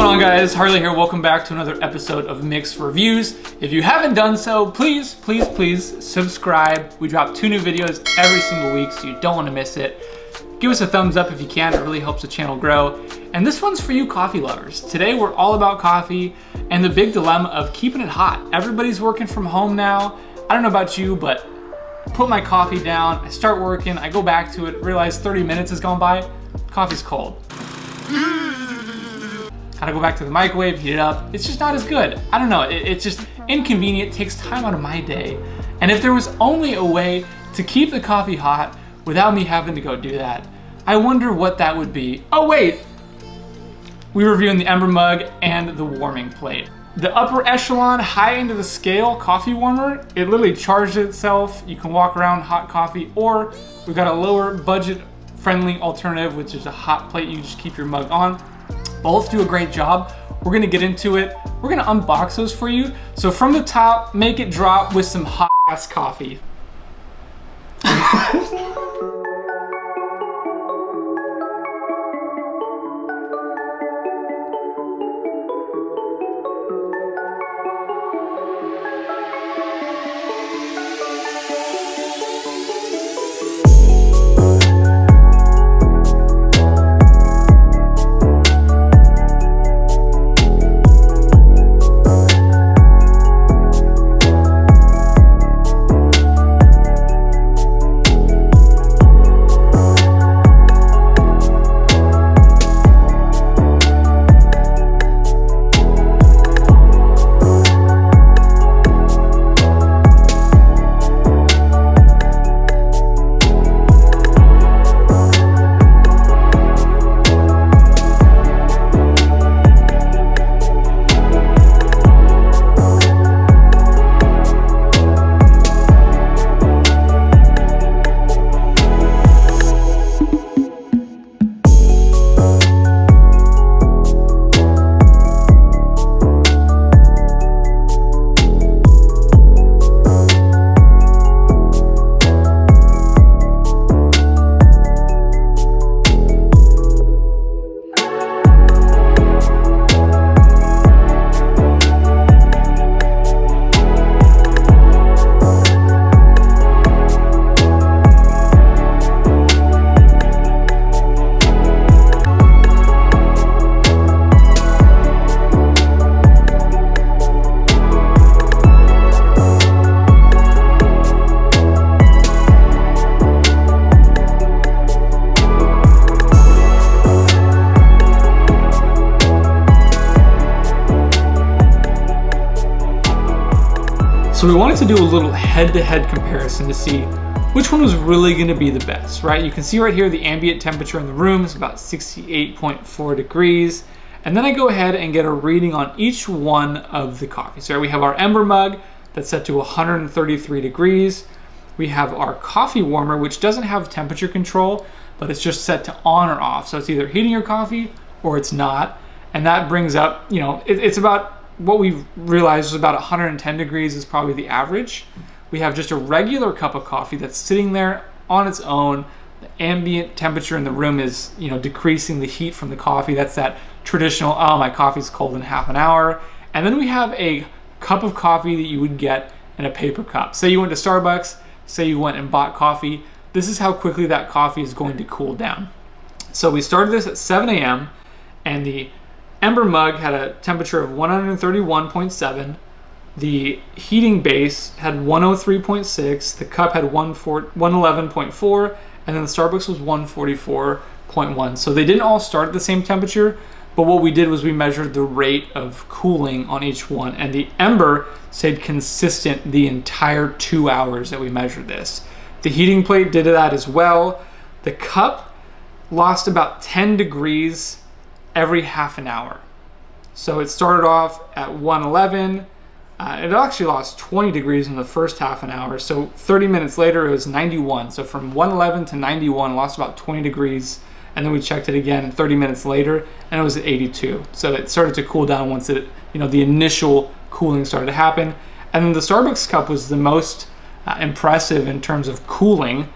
going on, guys? Harley here. Welcome back to another episode of Mixed Reviews. If you haven't done so, please subscribe. We drop 2 new videos every single week, so you don't want to miss it. Give us a thumbs up if you can. It really helps the channel grow. And this one's for you coffee lovers. Today we're all about coffee and the big dilemma of keeping it hot. Everybody's working from home now. I don't know about you, but I put my coffee down, I start working, I go back to it, realize 30 minutes has gone by, coffee's cold. Gotta go back to the microwave, heat it up. It's just not as good. I don't know, it's just inconvenient, it takes time out of my day. And if there was only a way to keep the coffee hot without me having to go do that, I wonder what that would be. Oh wait, we're reviewing the Ember mug and the warming plate. The upper echelon, high end of the scale coffee warmer, it literally charges itself. You can walk around hot coffee, or we've got a lower budget friendly alternative, which is a hot plate you just keep your mug on. Both do a great job. We're gonna get into it. We're gonna unbox those for you. So from the top, make it drop with some hot ass coffee. So we wanted to do a little head-to-head comparison to see which one was really gonna be the best, right? You can see right here the ambient temperature in the room is about 68.4 degrees. And then I go ahead and get a reading on each one of the coffees. So we have our Ember mug that's set to 133 degrees. We have our coffee warmer, which doesn't have temperature control, but it's just set to on or off. So it's either heating your coffee or it's not. And that brings up, you know, it's about, what we've realized is about 110 degrees is probably the average. We have just a regular cup of coffee that's sitting there on its own. The ambient temperature in the room is, you know, decreasing the heat from the coffee. That's that traditional, oh, my coffee's cold in half an hour. And then we have a cup of coffee that you would get in a paper cup. Say you went to Starbucks, say you went and bought coffee. This is how quickly that coffee is going to cool down. So we started this at 7 a.m. and the Ember mug had a temperature of 131.7. The heating base had 103.6. The cup had 111.4, and then the Starbucks was 144.1. So they didn't all start at the same temperature, but what we did was we measured the rate of cooling on each one, and the Ember stayed consistent the entire 2 hours that we measured this. The heating plate did that as well. The cup lost about 10 degrees every half an hour. So it started off at 111. It actually lost 20 degrees in the first half an hour. So 30 minutes later, it was 91. So from 111 to 91, lost about 20 degrees. And then we checked it again 30 minutes later, and it was at 82. So it started to cool down once it, the initial cooling started to happen. And then the Starbucks cup was the most impressive in terms of cooling.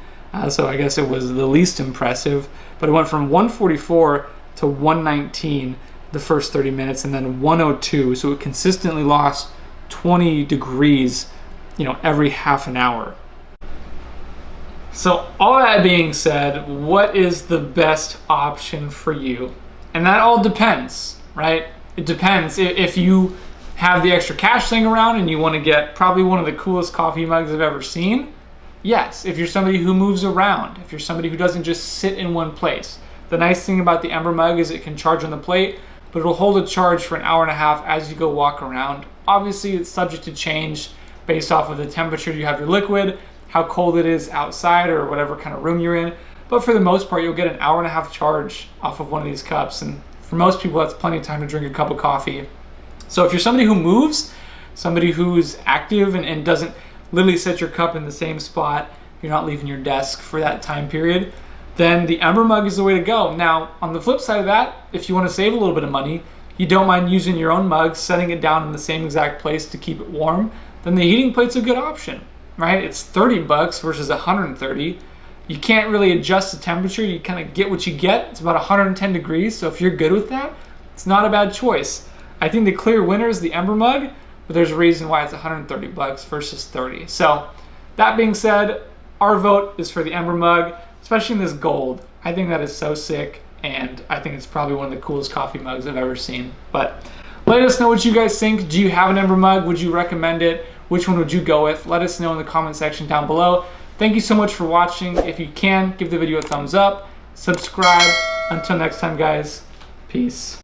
So I guess it was the least impressive, but it went from 144 to 119 the first 30 minutes, and then 102. So it consistently lost 20 degrees, every half an hour. So all that being said, what is the best option for you? And that all depends, right? It depends. If you have the extra cash laying around and you want to get probably one of the coolest coffee mugs I've ever seen, yes. If you're somebody who moves around, if you're somebody who doesn't just sit in one place, the nice thing about the Ember mug is it can charge on the plate, but it'll hold a charge for an hour and a half as you go walk around. Obviously, it's subject to change based off of the temperature you have your liquid, how cold it is outside, or whatever kind of room you're in. But for the most part, you'll get an hour and a half charge off of one of these cups. And for most people, that's plenty of time to drink a cup of coffee. So if you're somebody who moves, somebody who's active and doesn't literally set your cup in the same spot, you're not leaving your desk for that time period, then the Ember mug is the way to go. Now, on the flip side of that, if you want to save a little bit of money, you don't mind using your own mug, setting it down in the same exact place to keep it warm, then the heating plate's a good option, right? It's $30 versus 130. You can't really adjust the temperature. You kind of get what you get. It's about 110 degrees, so if you're good with that, it's not a bad choice. I think the clear winner is the Ember mug, but there's a reason why it's $130 versus 30. So that being said, our vote is for the Ember mug, especially in this gold. I think that is so sick, and I think it's probably one of the coolest coffee mugs I've ever seen. But let us know what you guys think. Do you have an Ember mug? Would you recommend it? Which one would you go with? Let us know in the comment section down below. Thank you so much for watching. If you can, give the video a thumbs up, subscribe. Until next time, guys, peace.